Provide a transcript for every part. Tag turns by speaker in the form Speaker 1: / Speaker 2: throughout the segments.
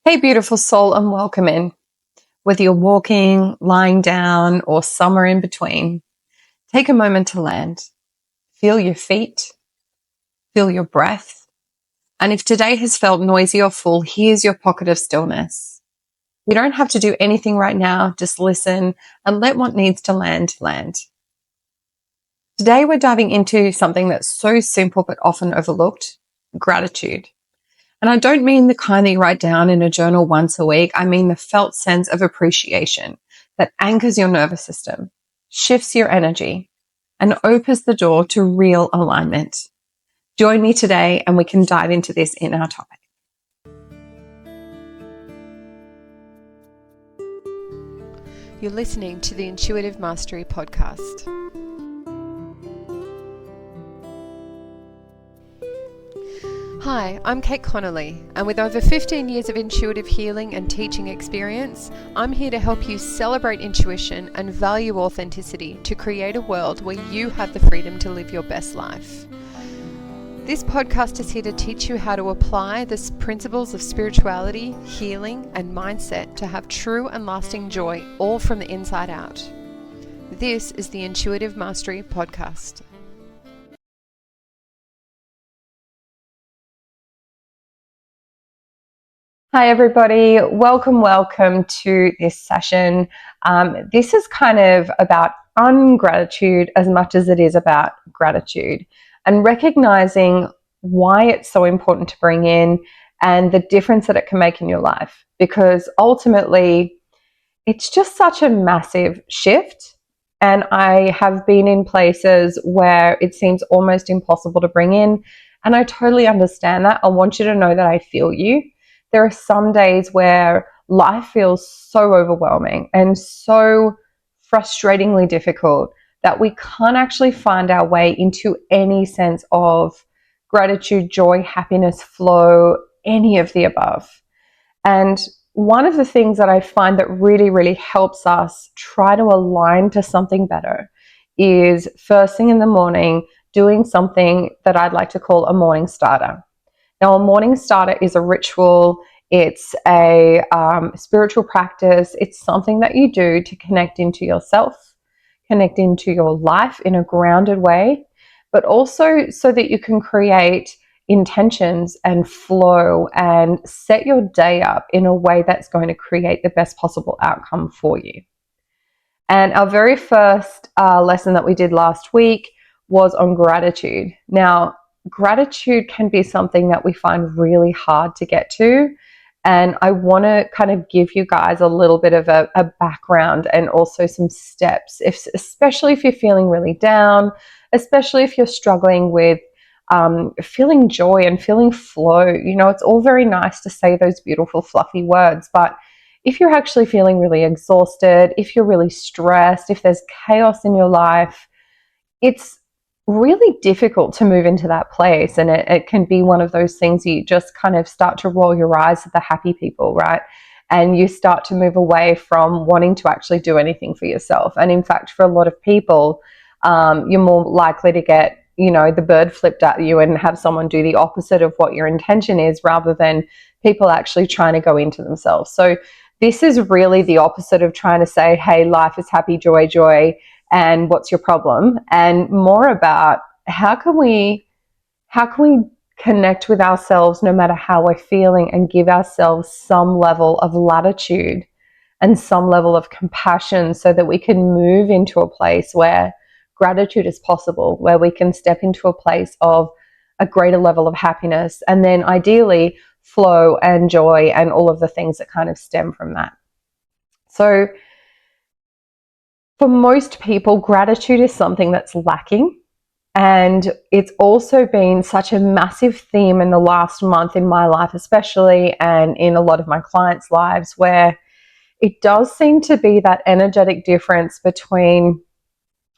Speaker 1: Hey, beautiful soul, and welcome in. Whether you're walking, lying down, or somewhere in between, take a moment to land. Feel your feet, feel your breath. And if today has felt noisy or full, here's your pocket of stillness. You don't have to do anything right now, just listen and let what needs to land, land. Today, we're diving into something that's so simple but often overlooked: gratitude. And I don't mean the kind that you write down in a journal once a week. I mean the felt sense of appreciation that anchors your nervous system, shifts your energy, and opens the door to real alignment. Join me today and we can dive into this in our topic.
Speaker 2: You're listening to the Intuitive Mastery Podcast. Hi, I'm Kate Connolly, and with over 15 years of intuitive healing and teaching experience, I'm here to help you celebrate intuition and value authenticity to create a world where you have the freedom to live your best life. This podcast is here to teach you how to apply the principles of spirituality, healing, and mindset to have true and lasting joy, all from the inside out. This is the Intuitive Mastery Podcast.
Speaker 1: Hi, everybody. Welcome to this session. This is kind of about ungratitude as much as it is about gratitude, and recognizing why it's so important to bring in and the difference that it can make in your life. Because ultimately, it's just such a massive shift. And I have been in places where it seems almost impossible to bring in. And I totally understand that. I want you to know that I feel you. There are some days where life feels so overwhelming and so frustratingly difficult that we can't actually find our way into any sense of gratitude, joy, happiness, flow, any of the above. And one of the things that I find that really, really helps us try to align to something better is first thing in the morning, doing something that I'd like to call a morning starter. Now, a morning starter is a ritual. It's a spiritual practice. It's something that you do to connect into yourself, connect into your life in a grounded way, but also so that you can create intentions and flow and set your day up in a way that's going to create the best possible outcome for you. And our very first lesson that we did last week was on gratitude. Now, gratitude can be something that we find really hard to get to. And I want to kind of give you guys a little bit of a background and also some steps, especially if you're feeling really down, especially if you're struggling with feeling joy and feeling flow. You know, it's all very nice to say those beautiful, fluffy words, but if you're actually feeling really exhausted, if you're really stressed, if there's chaos in your life, it's really difficult to move into that place. And it can be one of those things you just kind of start to roll your eyes at the happy people, right? And you start to move away from wanting to actually do anything for yourself. And in fact, for a lot of people, you're more likely to get, the bird flipped at you and have someone do the opposite of what your intention is, rather than people actually trying to go into themselves. So this is really the opposite of trying to say, hey, life is happy, joy, joy, and what's your problem? And more about how can we connect with ourselves no matter how we're feeling, and give ourselves some level of latitude and some level of compassion so that we can move into a place where gratitude is possible, where we can step into a place of a greater level of happiness, and then ideally flow and joy and all of the things that kind of stem from that. So for most people, gratitude is something that's lacking. And it's also been such a massive theme in the last month in my life, especially, and in a lot of my clients' lives, where it does seem to be that energetic difference between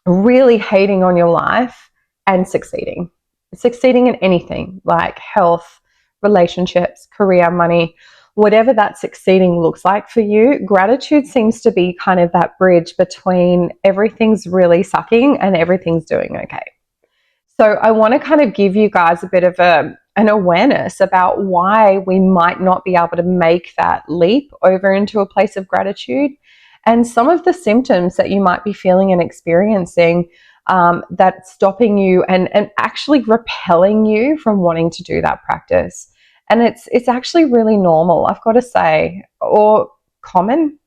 Speaker 1: really hating on your life and succeeding in anything like health, relationships, career, money, whatever that succeeding looks like for you. Gratitude seems to be kind of that bridge between everything's really sucking and everything's doing okay. So I want to kind of give you guys a bit of an awareness about why we might not be able to make that leap over into a place of gratitude, and some of the symptoms that you might be feeling and experiencing that's stopping you and actually repelling you from wanting to do that practice. And it's actually really normal, I've got to say, or common.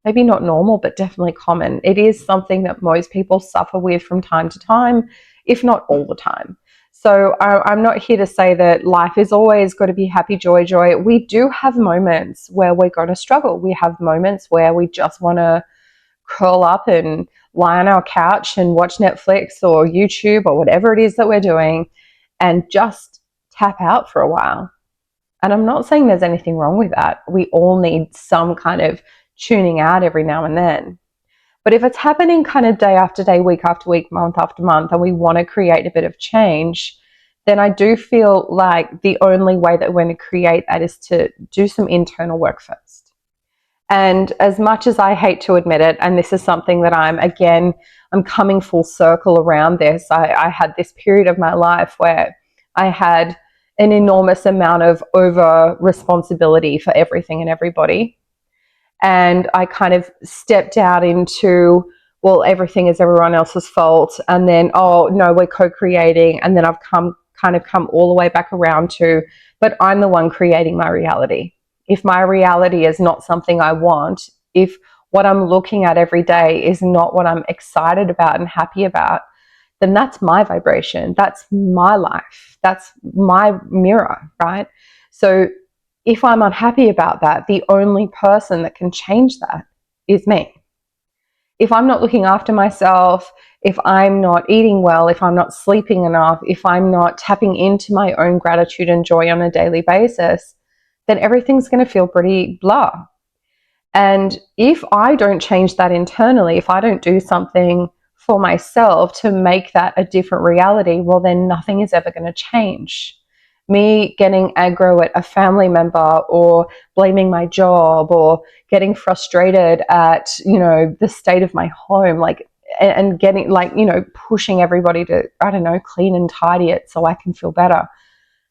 Speaker 1: Maybe not normal, but definitely common. It is something that most people suffer with from time to time, if not all the time. So I'm not here to say that life is always got to be happy, joy, joy. We do have moments where we're going to struggle. We have moments where we just want to curl up and lie on our couch and watch Netflix or YouTube or whatever it is that we're doing and just tap out for a while. And I'm not saying there's anything wrong with that. We all need some kind of tuning out every now and then. But if it's happening kind of day after day, week after week, month after month, and we want to create a bit of change, then I do feel like the only way that we're going to create that is to do some internal work first. And as much as I hate to admit it, and this is something that I'm coming full circle around this. I had this period of my life where I had an enormous amount of over responsibility for everything and everybody. And I kind of stepped out into, well, everything is everyone else's fault. And then, oh, no, we're co-creating. And then I've come all the way back around to, but I'm the one creating my reality. If my reality is not something I want, if what I'm looking at every day is not what I'm excited about and happy about, then that's my vibration. That's my life. That's my mirror, right? So if I'm unhappy about that, the only person that can change that is me. If I'm not looking after myself, if I'm not eating well, if I'm not sleeping enough, if I'm not tapping into my own gratitude and joy on a daily basis, then everything's going to feel pretty blah. And if I don't change that internally, if I don't do something for myself to make that a different reality, well, then nothing is ever going to change. Me getting aggro at a family member or blaming my job or getting frustrated at, the state of my home, and getting pushing everybody to, I don't know, clean and tidy it so I can feel better.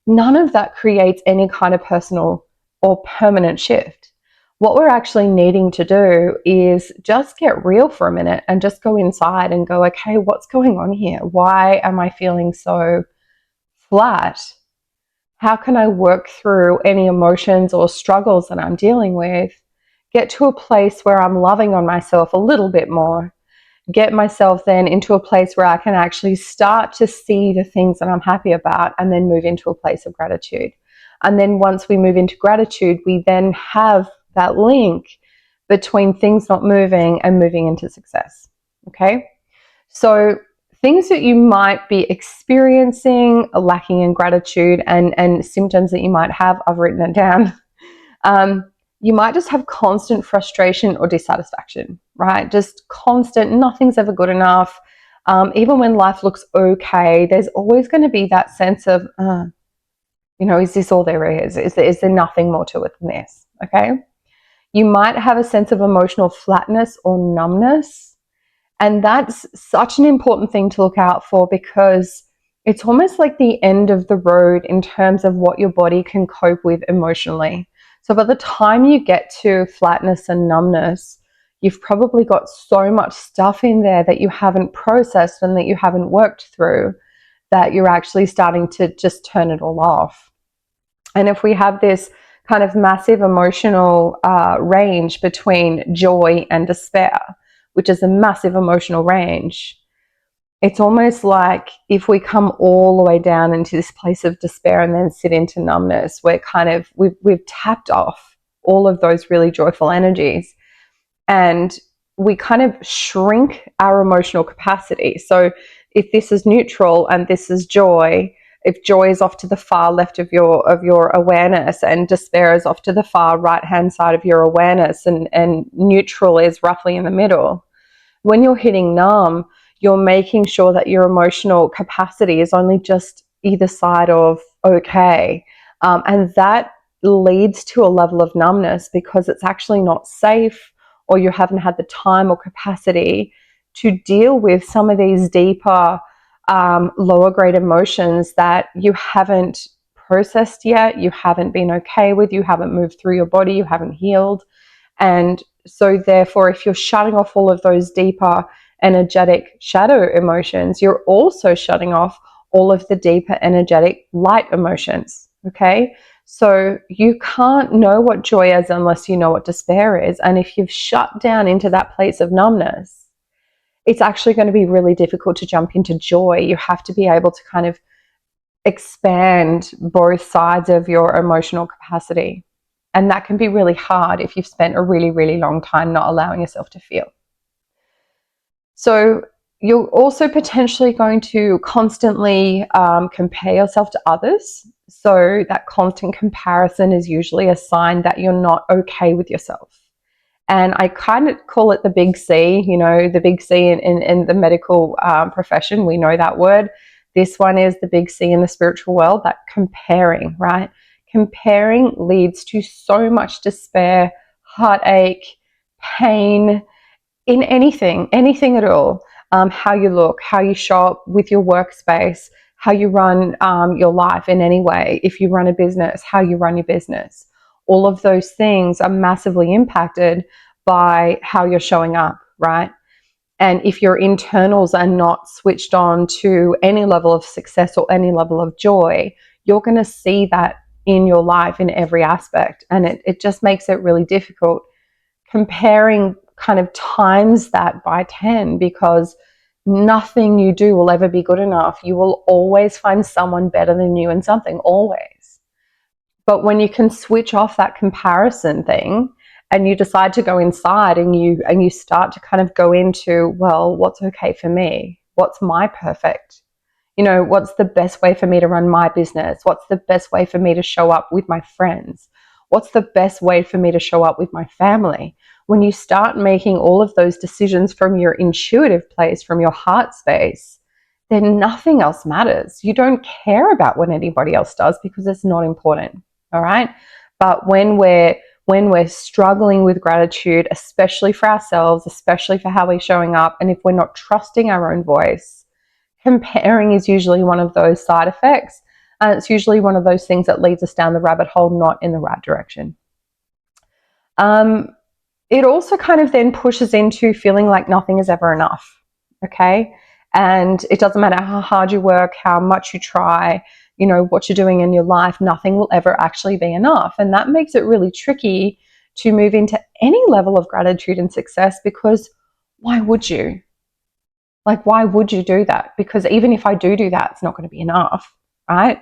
Speaker 1: None of that creates any kind of personal or permanent shift. What we're actually needing to do is just get real for a minute and just go inside and go, okay, what's going on here? Why am I feeling so flat? How can I work through any emotions or struggles that I'm dealing with? Get to a place where I'm loving on myself a little bit more. Get myself then into a place where I can actually start to see the things that I'm happy about and then move into a place of gratitude. And then once we move into gratitude, we then have that link between things not moving and moving into success. Okay? So things that you might be experiencing, lacking in gratitude, and symptoms that you might have, I've written it down. You might just have constant frustration or dissatisfaction, right? Just constant, nothing's ever good enough. Even when life looks okay, there's always going to be that sense of, is this all there is? Is there nothing more to it than this? Okay. You might have a sense of emotional flatness or numbness. And that's such an important thing to look out for because it's almost like the end of the road in terms of what your body can cope with emotionally. So by the time you get to flatness and numbness, you've probably got so much stuff in there that you haven't processed and that you haven't worked through that you're actually starting to just turn it all off. And if we have this kind of massive emotional range between joy and despair, which is a massive emotional range, it's almost like if we come all the way down into this place of despair and then sit into numbness, we've tapped off all of those really joyful energies and we kind of shrink our emotional capacity. So if this is neutral and this is joy, if joy is off to the far left of your awareness and despair is off to the far right hand side of your awareness and neutral is roughly in the middle, when you're hitting numb, you're making sure that your emotional capacity is only just either side of okay. And that leads to a level of numbness because it's actually not safe or you haven't had the time or capacity to deal with some of these deeper, lower grade emotions that you haven't processed yet, you haven't been okay with, you haven't moved through your body, you haven't healed. And so therefore, if you're shutting off all of those deeper energetic shadow emotions, you're also shutting off all of the deeper energetic light emotions. Okay. So you can't know what joy is unless you know what despair is. And if you've shut down into that place of numbness, it's actually going to be really difficult to jump into joy. You have to be able to kind of expand both sides of your emotional capacity. And that can be really hard if you've spent a really, really long time not allowing yourself to feel. So you're also potentially going to constantly compare yourself to others. So that constant comparison is usually a sign that you're not okay with yourself. And I kind of call it the big C, the big C in the medical profession. We know that word. This one is the big C in the spiritual world, that comparing, right? Comparing leads to so much despair, heartache, pain, in anything at all. How you look, how you show up with your workspace, how you run your life in any way. If you run a business, how you run your business. All of those things are massively impacted by how you're showing up, right? And if your internals are not switched on to any level of success or any level of joy, you're going to see that in your life in every aspect. And it just makes it really difficult. Comparing kind of times that by 10, because nothing you do will ever be good enough. You will always find someone better than you in something, always. But when you can switch off that comparison thing and you decide to go inside and you start to kind of go into, well, what's okay for me? What's my perfect? What's the best way for me to run my business? What's the best way for me to show up with my friends? What's the best way for me to show up with my family? When you start making all of those decisions from your intuitive place, from your heart space, then nothing else matters. You don't care about what anybody else does because it's not important. All right. But when we're struggling with gratitude, especially for ourselves, especially for how we're showing up, and if we're not trusting our own voice, comparing is usually one of those side effects. And it's usually one of those things that leads us down the rabbit hole, not in the right direction. It also kind of then pushes into feeling like nothing is ever enough. Okay. And it doesn't matter how hard you work, how much you try, what you're doing in your life, nothing will ever actually be enough. And that makes it really tricky to move into any level of gratitude and success, because why would you? Like, why would you do that? Because even if I do that, it's not going to be enough, right?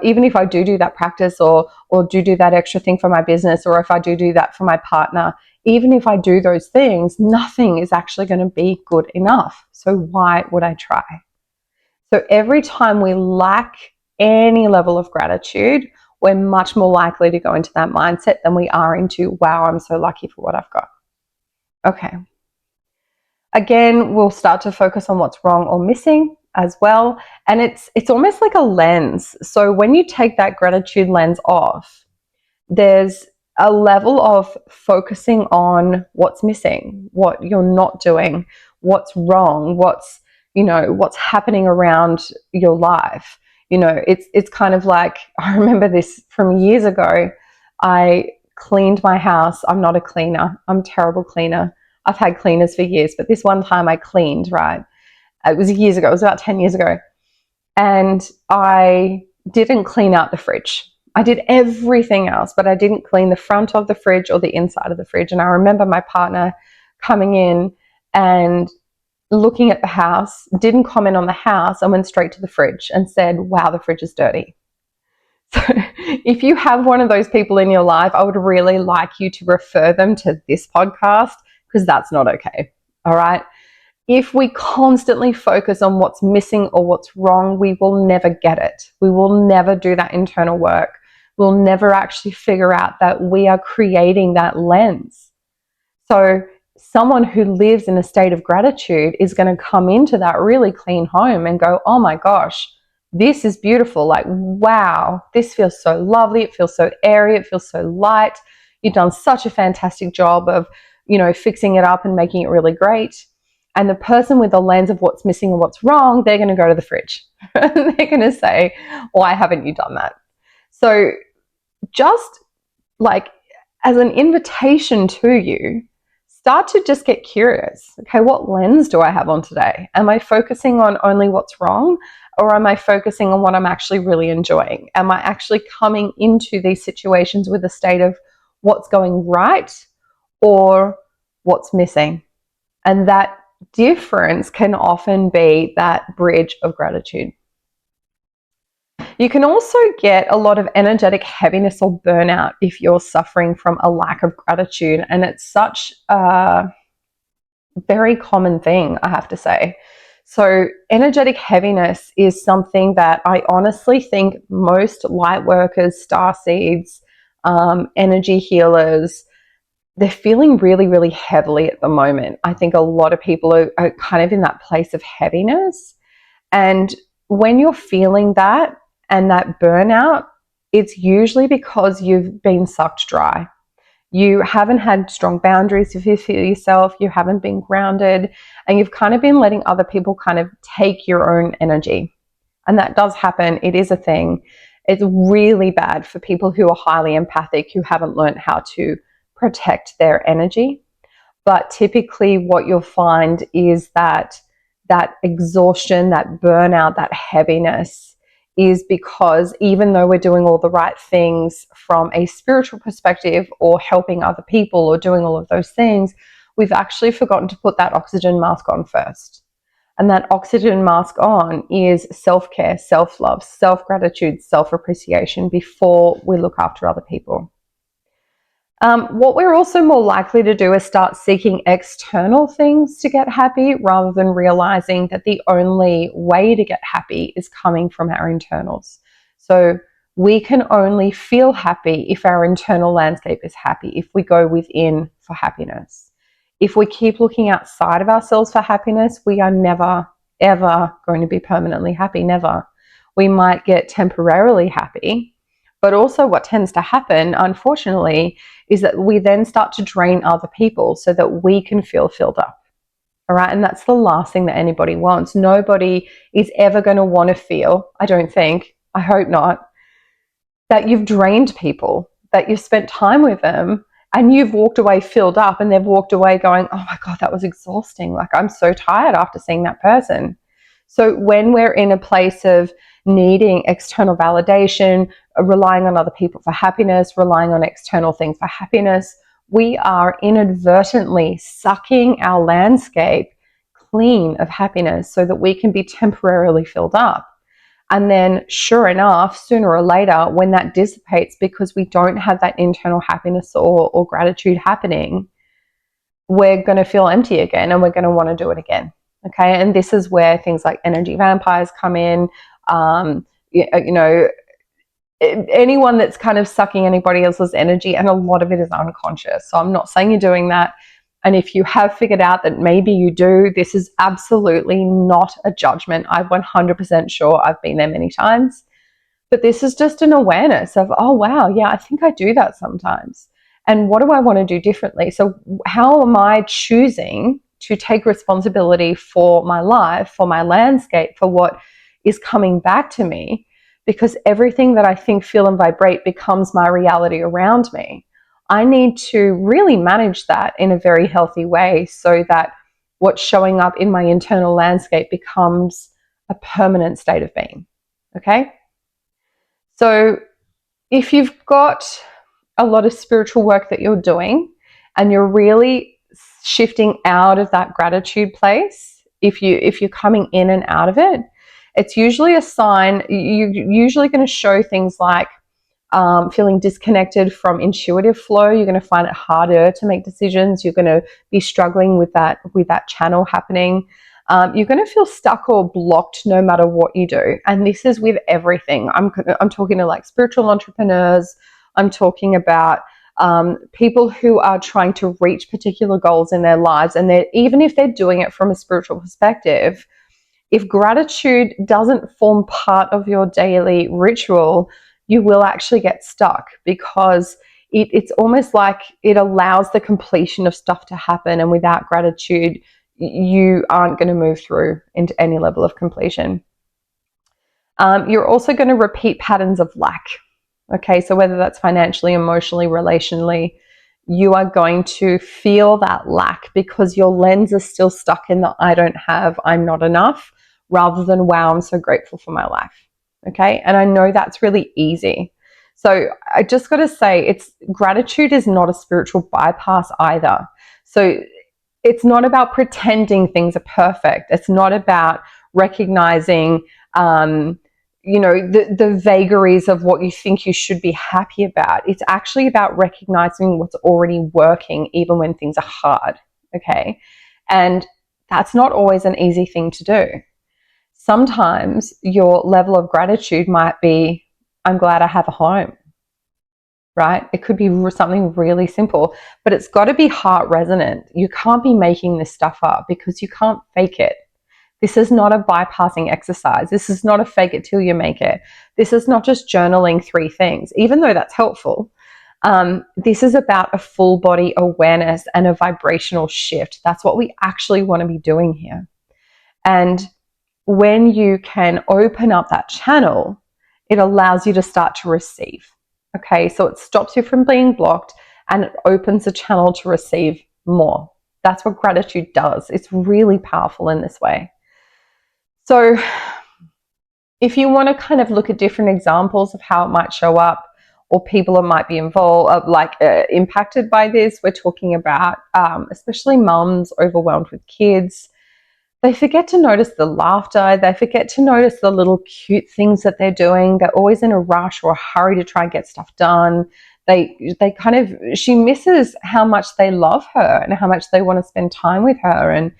Speaker 1: Even if I do that practice or do that extra thing for my business, or if I do that for my partner, even if I do those things, nothing is actually going to be good enough. So why would I try? So every time we lack any level of gratitude, we're much more likely to go into that mindset than we are into, wow, I'm so lucky for what I've got. Okay. Again, we'll start to focus on what's wrong or missing as well. And it's almost like a lens. So when you take that gratitude lens off, there's a level of focusing on what's missing, what you're not doing, what's wrong, what's happening around your life. It's kind of like, I remember this from years ago. I cleaned my house. I'm not a cleaner. I'm a terrible cleaner. I've had cleaners for years, but this one time I cleaned, right? It was years ago. It was about 10 years ago. And I didn't clean out the fridge. I did everything else, but I didn't clean the front of the fridge or the inside of the fridge. And I remember my partner coming in and looking at the house, didn't comment on the house, and went straight to the fridge and said, wow, the fridge is dirty. So if you have one of those people in your life, I would really like you to refer them to this podcast, because that's not okay. All right. If we constantly focus on what's missing or what's wrong, we will never get it. We will never do that internal work. We'll never actually figure out that we are creating that lens. So someone who lives in a state of gratitude is going to come into that really clean home and go, oh my gosh, this is beautiful. Like, wow, this feels so lovely. It feels so airy. It feels so light. You've done such a fantastic job of, fixing it up and making it really great. And the person with the lens of what's missing and what's wrong, they're going to go to the fridge. They're going to say, why haven't you done that? So just like as an invitation to you, start to just get curious. Okay, what lens do I have on today? Am I focusing on only what's wrong, or am I focusing on what I'm actually really enjoying? Am I actually coming into these situations with a state of what's going right or what's missing? And that difference can often be that bridge of gratitude. You can also get a lot of energetic heaviness or burnout if you're suffering from a lack of gratitude. And it's such a very common thing, I have to say. So energetic heaviness is something that I honestly think most light workers, star seeds, energy healers, they're feeling really, really heavily at the moment. I think a lot of people are kind of in that place of heaviness. And when you're feeling that and that burnout, it's usually because you've been sucked dry. You haven't had strong boundaries for yourself, you haven't been grounded, and you've kind of been letting other people kind of take your own energy. And that does happen. It is a thing. It's really bad for people who are highly empathic, who haven't learned how to protect their energy. But typically what you'll find is that exhaustion, that burnout, that heaviness is because even though we're doing all the right things from a spiritual perspective or helping other people or doing all of those things, we've actually forgotten to put that oxygen mask on first. And that oxygen mask on is self-care, self-love, self-gratitude, self-appreciation before we look after other people. What we're also more likely to do is start seeking external things to get happy rather than realizing that the only way to get happy is coming from our internals. So we can only feel happy if our internal landscape is happy, if we go within for happiness. If we keep looking outside of ourselves for happiness, we are never, ever going to be permanently happy, never. We might get temporarily happy, but also what tends to happen, unfortunately, is that we then start to drain other people so that we can feel filled up. All right. And that's the last thing that anybody wants. Nobody is ever going to want to feel, I don't think, I hope not, that you've drained people, that you've spent time with them and you've walked away filled up and they've walked away going, oh my God, that was exhausting. Like, I'm so tired after seeing that person. So when we're in a place of needing external validation, relying on other people for happiness, relying on external things for happiness, we are inadvertently sucking our landscape clean of happiness so that we can be temporarily filled up. And then sure enough, sooner or later, when that dissipates because we don't have that internal happiness or gratitude happening, we're going to feel empty again and we're going to want to do it again. Okay. And this is where things like energy vampires come in. Anyone that's kind of sucking anybody else's energy, and a lot of it is unconscious. So I'm not saying you're doing that. And if you have figured out that maybe you do, this is absolutely not a judgment. I'm 100% sure I've been there many times. But this is just an awareness of, oh, wow, yeah, I think I do that sometimes. And what do I want to do differently? So how am I choosing to take responsibility for my life, for my landscape, for what is coming back to me? Because everything that I think, feel, and vibrate becomes my reality around me. I need to really manage that in a very healthy way so that what's showing up in my internal landscape becomes a permanent state of being. Okay? So if you've got a lot of spiritual work that you're doing and you're really shifting out of that gratitude place, if you're coming in and out of it, it's usually a sign. You're usually going to show things like feeling disconnected from intuitive flow. You're going to find it harder to make decisions. You're going to be struggling with that channel happening. You're going to feel stuck or blocked no matter what you do. And this is with everything. I'm talking to like spiritual entrepreneurs. I'm talking about people who are trying to reach particular goals in their lives. And even if they're doing it from a spiritual perspective, if gratitude doesn't form part of your daily ritual, you will actually get stuck because it's almost like it allows the completion of stuff to happen. And without gratitude, you aren't going to move through into any level of completion. You're also going to repeat patterns of lack. Okay, so whether that's financially, emotionally, relationally, you are going to feel that lack because your lens is still stuck in the I don't have, I'm not enough, rather than wow, I'm so grateful for my life. Okay, and I know that's really easy. So I just got to say, gratitude is not a spiritual bypass either. So it's not about pretending things are perfect. It's not about recognizing the vagaries of what you think you should be happy about. It's actually about recognizing what's already working, even when things are hard. Okay. And that's not always an easy thing to do. Sometimes your level of gratitude might be, I'm glad I have a home, right? It could be something really simple, but it's got to be heart resonant. You can't be making this stuff up because you can't fake it. This is not a bypassing exercise. This is not a fake it till you make it. This is not just journaling 3 things, even though that's helpful. This is about a full body awareness and a vibrational shift. That's what we actually want to be doing here. And when you can open up that channel, it allows you to start to receive. Okay, so it stops you from being blocked and it opens a channel to receive more. That's what gratitude does. It's really powerful in this way. So if you want to kind of look at different examples of how it might show up, or people that might be involved, impacted by this, we're talking about especially mums overwhelmed with kids. They forget to notice the laughter. They forget to notice the little cute things that they're doing. They're always in a rush or a hurry to try and get stuff done. She misses how much they love her and how much they want to spend time with her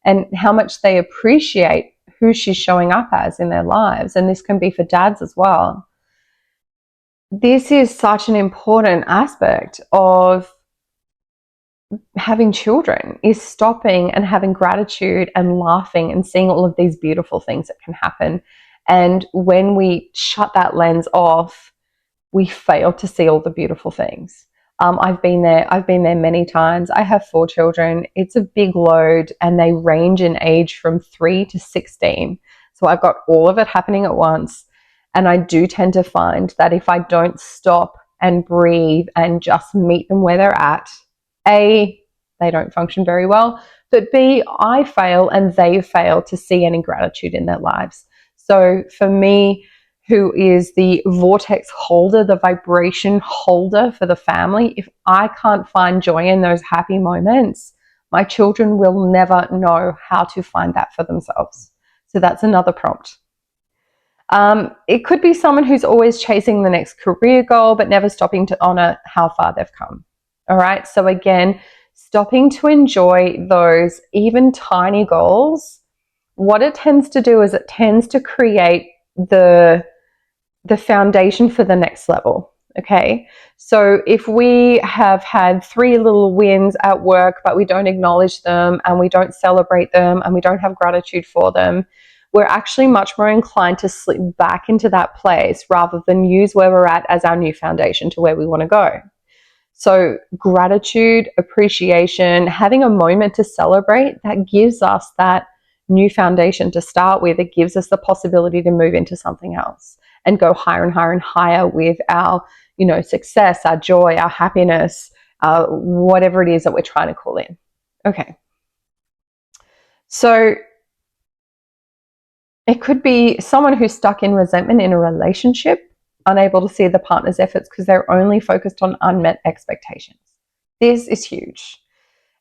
Speaker 1: and how much they appreciate who she's showing up as in their lives. And this can be for dads as well. This is such an important aspect of having children, is stopping and having gratitude and laughing and seeing all of these beautiful things that can happen. And when we shut that lens off, we fail to see all the beautiful things. I've been there many times. I have 4 children. It's a big load and they range in age from 3 to 16. So I've got all of it happening at once. And I do tend to find that if I don't stop and breathe and just meet them where they're at, A, they don't function very well, but B, I fail and they fail to see any gratitude in their lives. So for me, who is the vortex holder, the vibration holder for the family, if I can't find joy in those happy moments, my children will never know how to find that for themselves. So that's another prompt. It could be someone who's always chasing the next career goal, but never stopping to honor how far they've come. All right. So again, stopping to enjoy those even tiny goals, what it tends to do is it tends to create the foundation for the next level. Okay. So if we have had 3 little wins at work, but we don't acknowledge them and we don't celebrate them and we don't have gratitude for them, we're actually much more inclined to slip back into that place rather than use where we're at as our new foundation to where we want to go. So gratitude, appreciation, having a moment to celebrate, that gives us that new foundation to start with. It gives us the possibility to move into something else and go higher and higher and higher with our, success, our joy, our happiness, whatever it is that we're trying to call in. Okay. So it could be someone who's stuck in resentment in a relationship, unable to see the partner's efforts because they're only focused on unmet expectations. This is huge.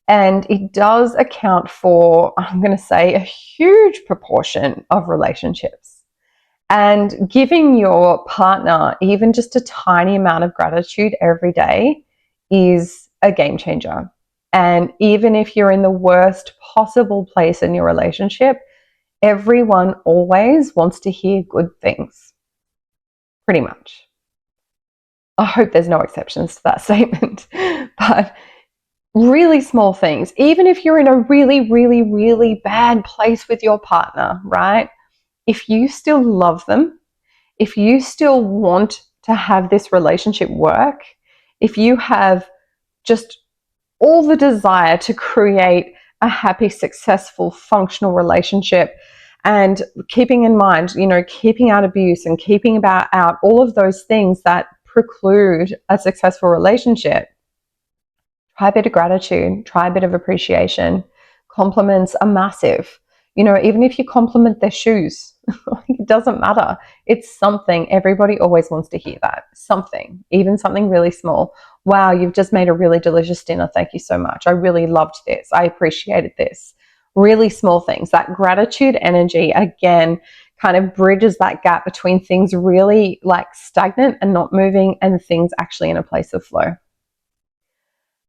Speaker 1: And it does account for, I'm going to say, a huge proportion of relationships. And giving your partner even just a tiny amount of gratitude every day is a game changer. And even if you're in the worst possible place in your relationship, everyone always wants to hear good things. Pretty much. I hope there's no exceptions to that statement. But really small things, even if you're in a really, really, really bad place with your partner, right? If you still love them, if you still want to have this relationship work, if you have just all the desire to create a happy, successful, functional relationship, and keeping in mind, keeping out abuse and keeping out all of those things that preclude a successful relationship, try a bit of gratitude, try a bit of appreciation. Compliments are massive. Even if you compliment their shoes, it doesn't matter. It's something. Everybody always wants to hear that. Something, even something really small. Wow, you've just made a really delicious dinner. Thank you so much. I really loved this. I appreciated this. Really small things. That gratitude energy, again, kind of bridges that gap between things really like stagnant and not moving and things actually in a place of flow.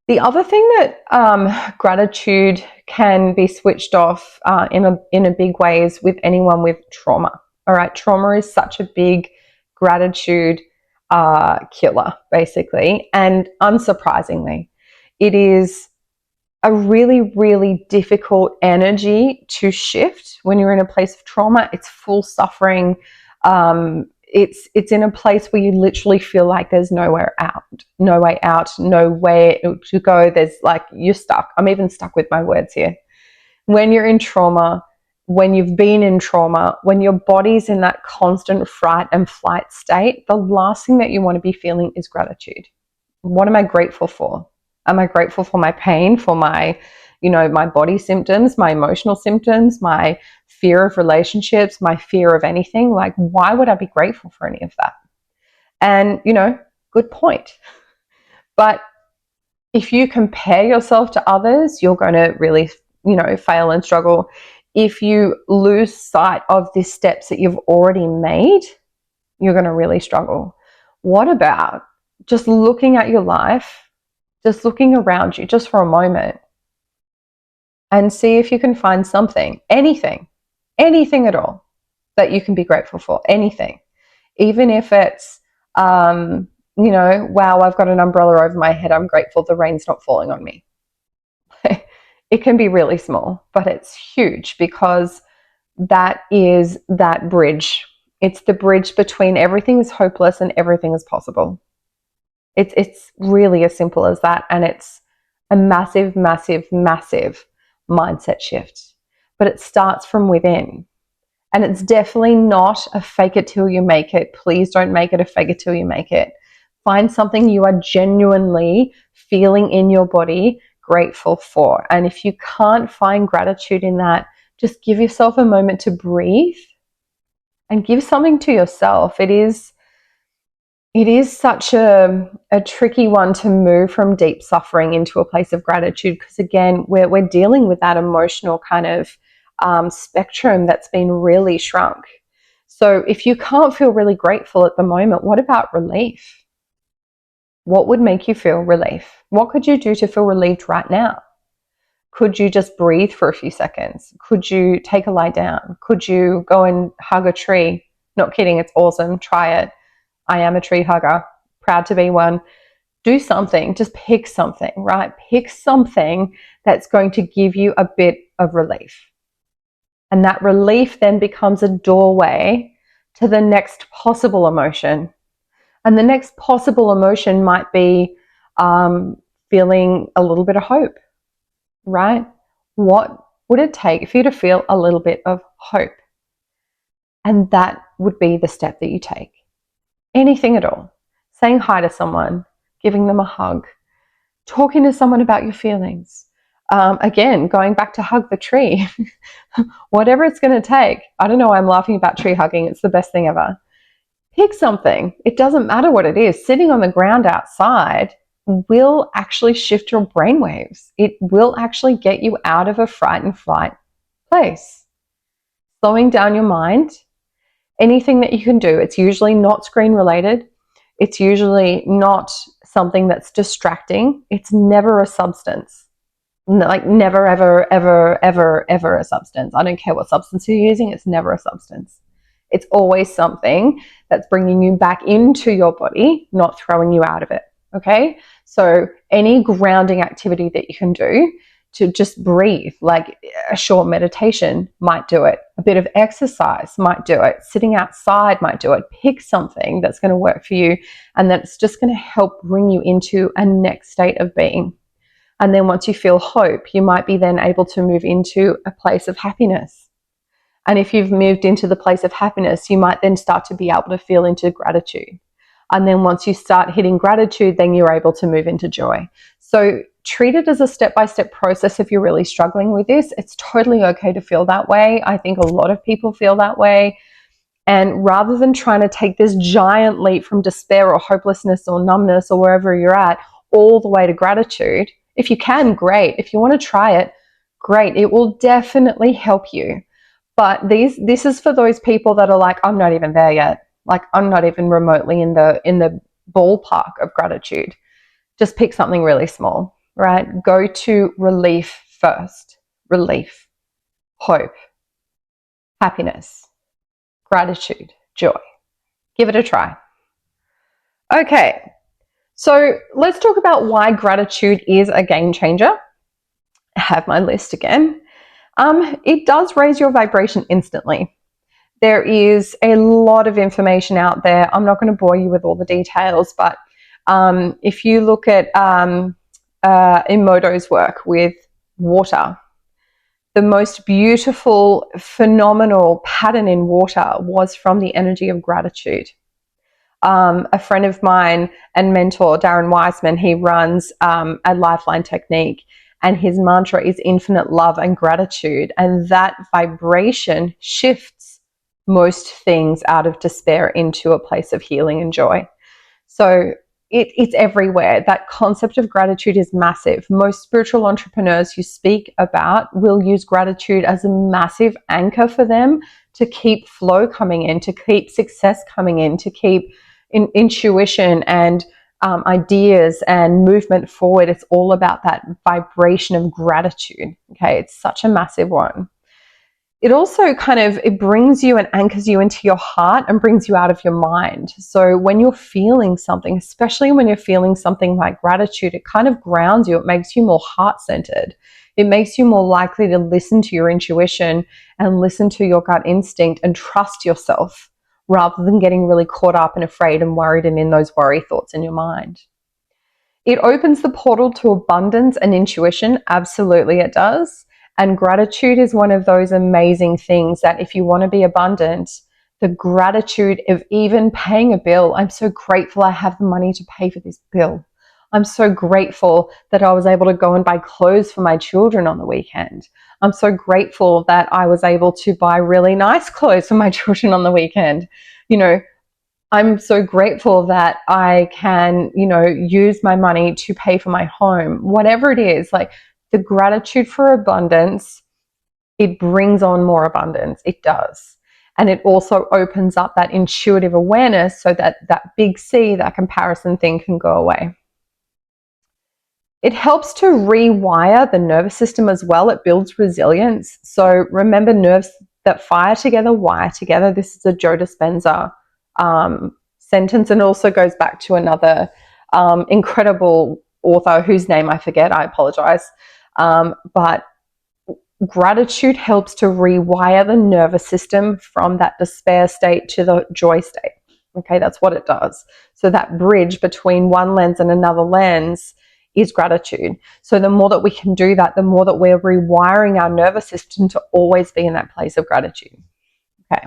Speaker 1: The other thing that gratitude can be switched off in a big way is with anyone with trauma. All right, trauma is such a big gratitude killer, basically, and unsurprisingly, it is a really, really difficult energy to shift when you're in a place of trauma. It's full suffering. It's in a place where you literally feel like there's nowhere out, no way out, nowhere to go. There's like, you're stuck. I'm even stuck with my words here. When you're in trauma, when you've been in trauma, when your body's in that constant fright and flight state, the last thing that you want to be feeling is gratitude. What am I grateful for? Am I grateful for my pain, for my, my body symptoms, my emotional symptoms, my fear of relationships, my fear of anything? Like, why would I be grateful for any of that? And, good point. But if you compare yourself to others, you're going to really, fail and struggle. If you lose sight of the steps that you've already made, you're going to really struggle. What about just looking at your life, just looking around you just for a moment and see if you can find something, anything at all that you can be grateful for, anything. Even if it's, wow, I've got an umbrella over my head. I'm grateful the rain's not falling on me. It can be really small, but it's huge because that is that bridge. It's the bridge between everything is hopeless and everything is possible. It's really as simple as that. And it's a massive, massive, massive mindset shift. But it starts from within. And it's definitely not a fake it till you make it. Please don't make it a fake it till you make it. Find something you are genuinely feeling in your body grateful for. And if you can't find gratitude in that, just give yourself a moment to breathe and give something to yourself. It is such a tricky one to move from deep suffering into a place of gratitude because, again, we're dealing with that emotional kind of spectrum that's been really shrunk. So if you can't feel really grateful at the moment, what about relief? What would make you feel relief? What could you do to feel relieved right now? Could you just breathe for a few seconds? Could you take a lie down? Could you go and hug a tree? Not kidding, it's awesome. Try it. I am a tree hugger, proud to be one. Do something, just pick something, right? Pick something that's going to give you a bit of relief. And that relief then becomes a doorway to the next possible emotion. And the next possible emotion might be feeling a little bit of hope, right? What would it take for you to feel a little bit of hope? And that would be the step that you take. Anything at all. Saying hi to someone, giving them a hug, talking to someone about your feelings. Again, going back to hug the tree. Whatever it's going to take. I don't know why I'm laughing about tree hugging. It's the best thing ever. Pick something. It doesn't matter what it is. Sitting on the ground outside will actually shift your brainwaves. It will actually get you out of a fright and flight place. Slowing down your mind. Anything that you can do. It's usually not screen related. It's usually not something that's distracting. It's never a substance. Like never, ever, ever, ever, ever a substance. I don't care what substance you're using. It's never a substance. It's always something that's bringing you back into your body, not throwing you out of it. Okay? So any grounding activity that you can do to just breathe, like a short meditation might do it. A bit of exercise might do it. Sitting outside might do it. Pick something that's going to work for you and that's just going to help bring you into a next state of being. And then once you feel hope, you might be then able to move into a place of happiness. And if you've moved into the place of happiness, you might then start to be able to feel into gratitude. And then once you start hitting gratitude, then you're able to move into joy. So treat it as a step-by-step process if you're really struggling with this. It's totally okay to feel that way. I think a lot of people feel that way. And rather than trying to take this giant leap from despair or hopelessness or numbness or wherever you're at, all the way to gratitude, if you can, great. If you want to try it, great. It will definitely help you. But this is for those people that are like, I'm not even there yet. Like, I'm not even remotely in the ballpark of gratitude. Just pick something really small, right? Go to relief first. Relief, hope, happiness, gratitude, joy. Give it a try. Okay, so let's talk about why gratitude is a game changer. I have my list again. It does raise your vibration instantly. There is a lot of information out there. I'm not going to bore you with all the details, but if you look at Emoto's work with water, the most beautiful, phenomenal pattern in water was from the energy of gratitude. A friend of mine and mentor, Darren Weissman, he runs a Lifeline technique, and his mantra is infinite love and gratitude. And that vibration shifts most things out of despair into a place of healing and joy. So it's everywhere. That concept of gratitude is massive. Most spiritual entrepreneurs you speak about will use gratitude as a massive anchor for them to keep flow coming in, to keep success coming in, to keep intuition and ideas and movement forward. It's all about that vibration of gratitude. Okay, it's such a massive one. It also it brings you and anchors you into your heart and brings you out of your mind. So when you're feeling something, especially when you're feeling something like gratitude, it kind of grounds you. It makes you more heart-centered. It makes you more likely to listen to your intuition and listen to your gut instinct and trust yourself rather than getting really caught up and afraid and worried and in those worry thoughts in your mind. It opens the portal to abundance and intuition. Absolutely, it does. And gratitude is one of those amazing things that if you want to be abundant, the gratitude of even paying a bill. I'm so grateful I have the money to pay for this bill. I'm so grateful that I was able to go and buy clothes for my children on the weekend. I'm so grateful that I was able to buy really nice clothes for my children on the weekend. You know, I'm so grateful that I can, use my money to pay for my home. Whatever it is, like the gratitude for abundance, it brings on more abundance. It does. And it also opens up that intuitive awareness so that that big C, that comparison thing, can go away. It helps to rewire the nervous system as well. It builds resilience. So remember, nerves that fire together, wire together. This is a Joe Dispenza sentence, and also goes back to another incredible author whose name I forget. I apologize. But gratitude helps to rewire the nervous system from that despair state to the joy state. Okay, that's what it does. So that bridge between one lens and another lens is gratitude. So the more that we can do that, the more that we're rewiring our nervous system to always be in that place of gratitude. Okay.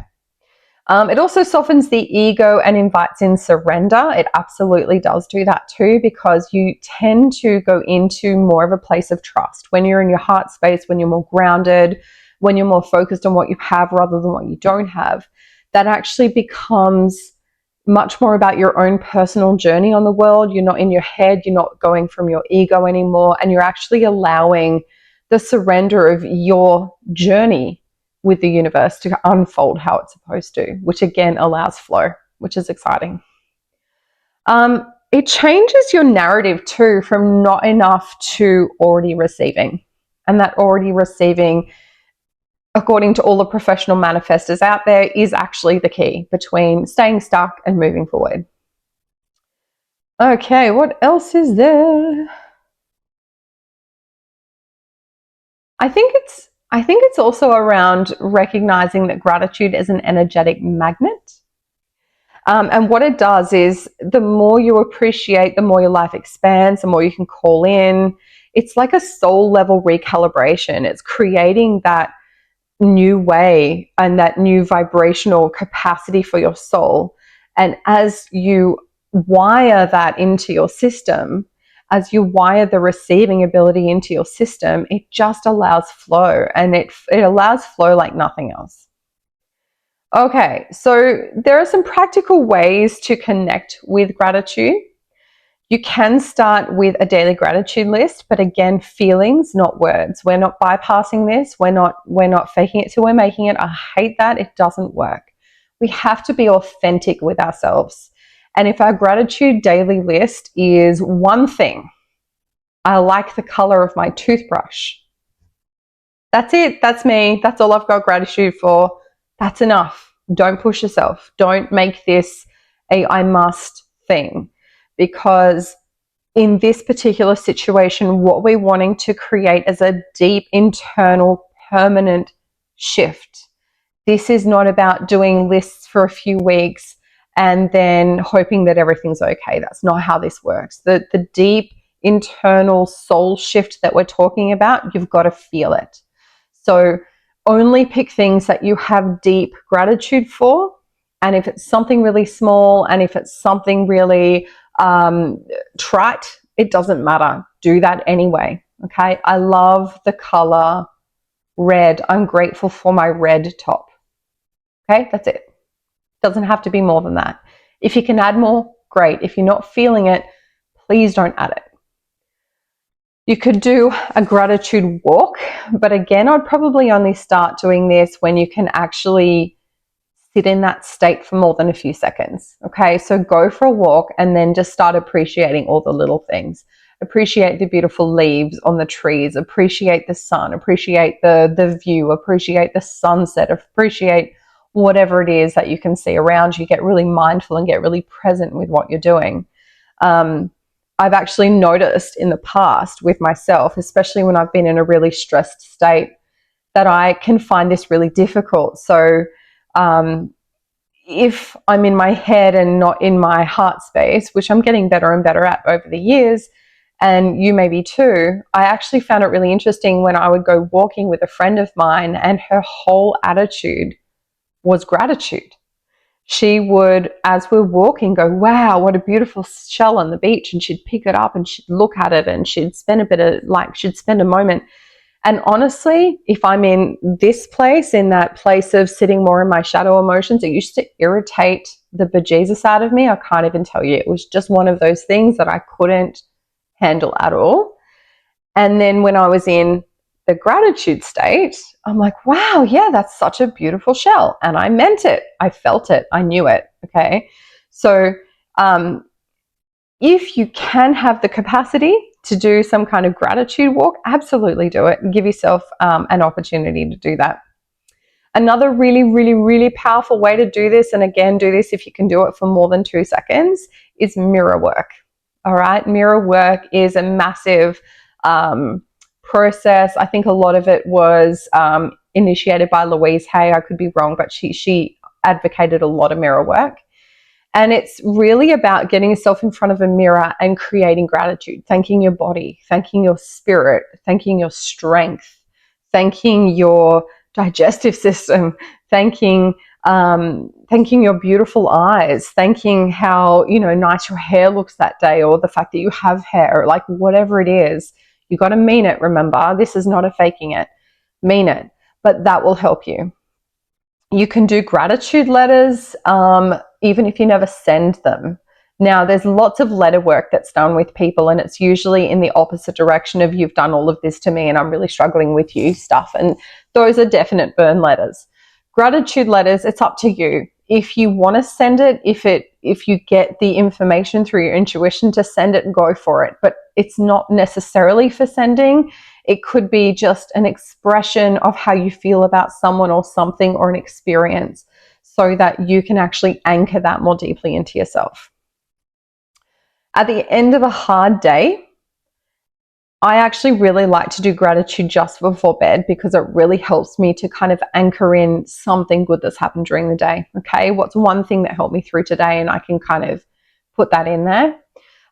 Speaker 1: It also softens the ego and invites in surrender. It absolutely does do that too, because you tend to go into more of a place of trust when you're in your heart space, when you're more grounded, when you're more focused on what you have rather than what you don't have. That actually becomes much more about your own personal journey on the world. You're not in your head, you're not going from your ego anymore, and you're actually allowing the surrender of your journey with the universe to unfold how it's supposed to, which again allows flow, which is exciting. It changes your narrative too from not enough to already receiving. And that already receiving, according to all the professional manifestors out there, is actually the key between staying stuck and moving forward. Okay, what else is there? I think it's also around recognizing that gratitude is an energetic magnet. And what it does is the more you appreciate, the more your life expands, the more you can call in. It's like a soul level recalibration. It's creating that new way and that new vibrational capacity for your soul. And as you wire that into your system, as you wire the receiving ability into your system, it just allows flow, and it allows flow like nothing else. Okay, so there are some practical ways to connect with gratitude. You can start with a daily gratitude list, but again, feelings, not words. We're not bypassing this. We're not faking it till we're making it. I hate that. It doesn't work. We have to be authentic with ourselves. And if our gratitude daily list is one thing, I like the color of my toothbrush. That's it. That's me. That's all I've got gratitude for. That's enough. Don't push yourself. Don't make this a I must thing, because in this particular situation, what we're wanting to create is a deep internal permanent shift. This is not about doing lists for a few weeks and then hoping that everything's okay. That's not how this works. The deep internal soul shift that we're talking about, you've got to feel it. So only pick things that you have deep gratitude for. And if it's something really small, and if it's something really trite, it doesn't matter. Do that anyway. Okay. I love the color red. I'm grateful for my red top. Okay. That's it. Doesn't have to be more than that. If you can add more, great. If you're not feeling it, please don't add it. You could do a gratitude walk, but again, I'd probably only start doing this when you can actually sit in that state for more than a few seconds. Okay, so go for a walk and then just start appreciating all the little things. Appreciate the beautiful leaves on the trees, appreciate the sun, appreciate the view, appreciate the sunset, appreciate whatever it is that you can see around you. Get really mindful and get really present with what you're doing. I've actually noticed in the past with myself, especially when I've been in a really stressed state, that I can find this really difficult. So if I'm in my head and not in my heart space, which I'm getting better and better at over the years, and you may be too, I actually found it really interesting when I would go walking with a friend of mine and her whole attitude was gratitude. She would, as we're walking, go, wow, what a beautiful shell on the beach. And she'd pick it up and she'd look at it and she'd spend a moment. And honestly, if I'm in this place, in that place of sitting more in my shadow emotions, it used to irritate the bejesus out of me. I can't even tell you. It was just one of those things that I couldn't handle at all. And then when I was in the gratitude state, I'm like, wow, yeah, that's such a beautiful shell. And I meant it. I felt it. I knew it. Okay. So if you can have the capacity to do some kind of gratitude walk, absolutely do it and give yourself an opportunity to do that. Another really, really, really powerful way to do this, and again, do this if you can do it for more than 2 seconds, is mirror work. All right. Mirror work is a massive process. I think a lot of it was initiated by Louise Hay. I could be wrong, but she advocated a lot of mirror work. And it's really about getting yourself in front of a mirror and creating gratitude, thanking your body, thanking your spirit, thanking your strength, thanking your digestive system, thanking your beautiful eyes, thanking how, nice your hair looks that day, or the fact that you have hair, like whatever it is. You got to mean it. Remember, this is not a faking it. Mean it. But that will help you. You can do gratitude letters, even if you never send them. Now, there's lots of letter work that's done with people, and it's usually in the opposite direction of you've done all of this to me and I'm really struggling with you stuff. And those are definite burn letters. Gratitude letters, it's up to you. If you want to send it, if you get the information through your intuition to send it, go for it. But it's not necessarily for sending. It could be just an expression of how you feel about someone or something or an experience, so that you can actually anchor that more deeply into yourself. At the end of a hard day, I actually really like to do gratitude just before bed because it really helps me to kind of anchor in something good that's happened during the day. Okay, what's one thing that helped me through today, and I can kind of put that in there.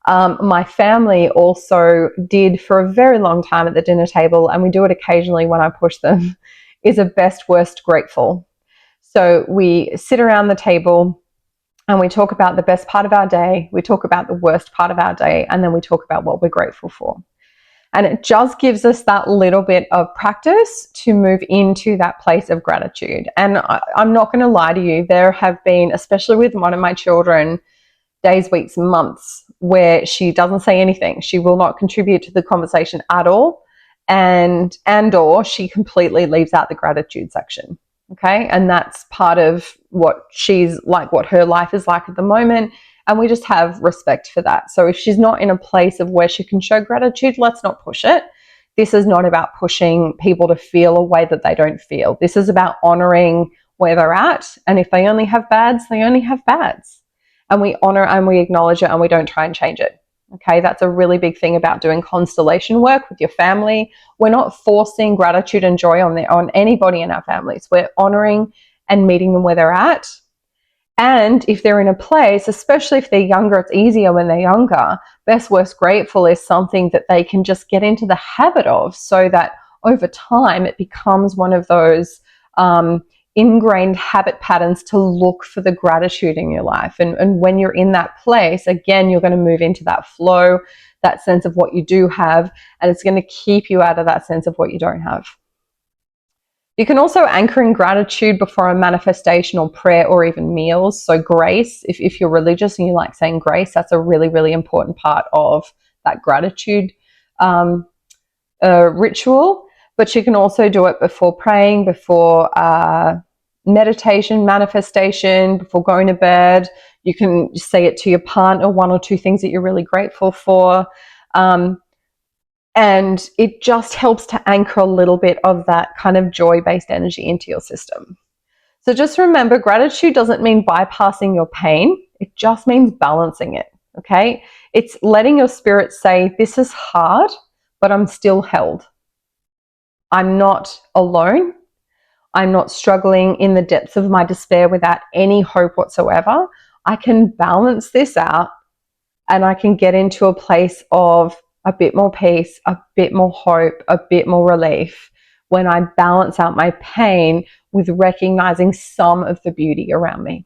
Speaker 1: My family also did for a very long time at the dinner table, and we do it occasionally when I push them, is a best, worst, grateful. So we sit around the table and we talk about the best part of our day, we talk about the worst part of our day, and then we talk about what we're grateful for. And it just gives us that little bit of practice to move into that place of gratitude. And I'm not going to lie to you, there have been, especially with one of my children, days, weeks, months where she doesn't say anything. She will not contribute to the conversation at all. And or she completely leaves out the gratitude section. Okay. And that's part of what she's like, what her life is like at the moment. And we just have respect for that. So if she's not in a place of where she can show gratitude, let's not push it. This is not about pushing people to feel a way that they don't feel. This is about honoring where they're at. And if they only have bads, they only have bads. And we honor and we acknowledge it and we don't try and change it. Okay, that's a really big thing about doing constellation work with your family. We're not forcing gratitude and joy on anybody in our families. We're honoring and meeting them where they're at. And if they're in a place, especially if they're younger, it's easier when they're younger. Best, worst, grateful is something that they can just get into the habit of so that over time it becomes one of those ingrained habit patterns to look for the gratitude in your life. And when you're in that place, again, you're going to move into that flow, that sense of what you do have, and it's going to keep you out of that sense of what you don't have. You can also anchor in gratitude before a manifestation or prayer or even meals. So grace, if you're religious and you like saying grace, that's a really, really important part of that gratitude ritual. But you can also do it before praying, before meditation, manifestation, before going to bed. You can say it to your partner, one or two things that you're really grateful for. And it just helps to anchor a little bit of that kind of joy-based energy into your system. So just remember, gratitude doesn't mean bypassing your pain. It just means balancing it, okay? It's letting your spirit say, this is hard, but I'm still held. I'm not alone. I'm not struggling in the depths of my despair without any hope whatsoever. I can balance this out and I can get into a place of a bit more peace, a bit more hope, a bit more relief when I balance out my pain with recognizing some of the beauty around me.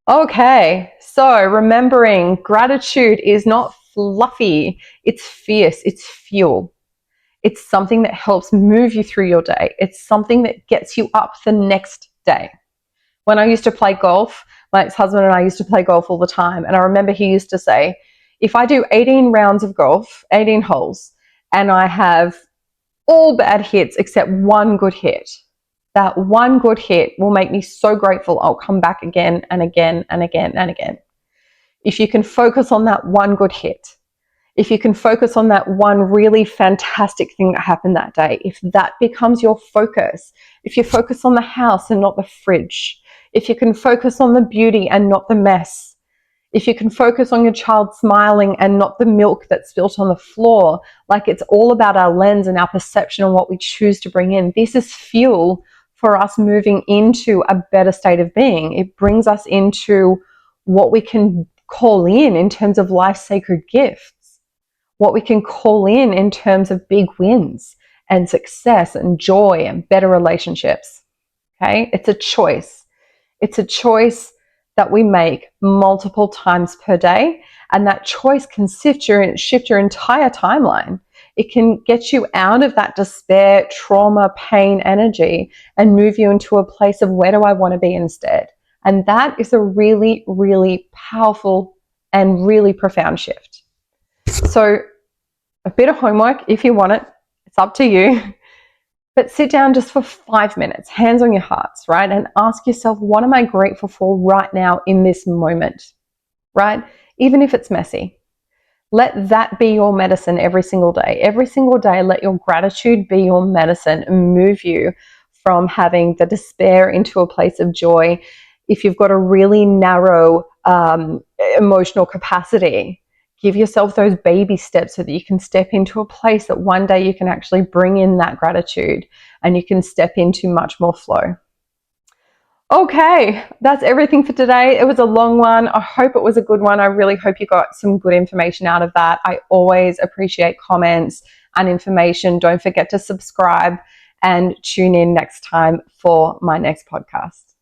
Speaker 1: Okay, so remembering gratitude is not fluffy, it's fierce, it's fuel. It's something that helps move you through your day. It's something that gets you up the next day. When I used to play golf, my ex-husband and I used to play golf all the time. And I remember he used to say, if I do 18 rounds of golf, 18 holes, and I have all bad hits except one good hit, that one good hit will make me so grateful I'll come back again and again and again and again. If you can focus on that one good hit, if you can focus on that one really fantastic thing that happened that day, if that becomes your focus, if you focus on the house and not the fridge, if you can focus on the beauty and not the mess, if you can focus on your child smiling and not the milk that's spilt on the floor, like it's all about our lens and our perception and what we choose to bring in. This is fuel for us moving into a better state of being. It brings us into what we can call in terms of life's sacred gifts. What we can call in terms of big wins and success and joy and better relationships. Okay, it's a choice. It's a choice that we make multiple times per day, and that choice can shift your entire timeline. It can get you out of that despair, trauma, pain energy and move you into a place of where do I want to be instead. And that is a really, really powerful and really profound shift. So a bit of homework, if you want it, it's up to you. But sit down just for 5 minutes, hands on your hearts, right? And ask yourself, what am I grateful for right now in this moment, right? Even if it's messy. Let that be your medicine every single day. Every single day, let your gratitude be your medicine and move you from having the despair into a place of joy. If you've got a really narrow emotional capacity, give yourself those baby steps so that you can step into a place that one day you can actually bring in that gratitude and you can step into much more flow. Okay, that's everything for today. It was a long one. I hope it was a good one. I really hope you got some good information out of that. I always appreciate comments and information. Don't forget to subscribe and tune in next time for my next podcast.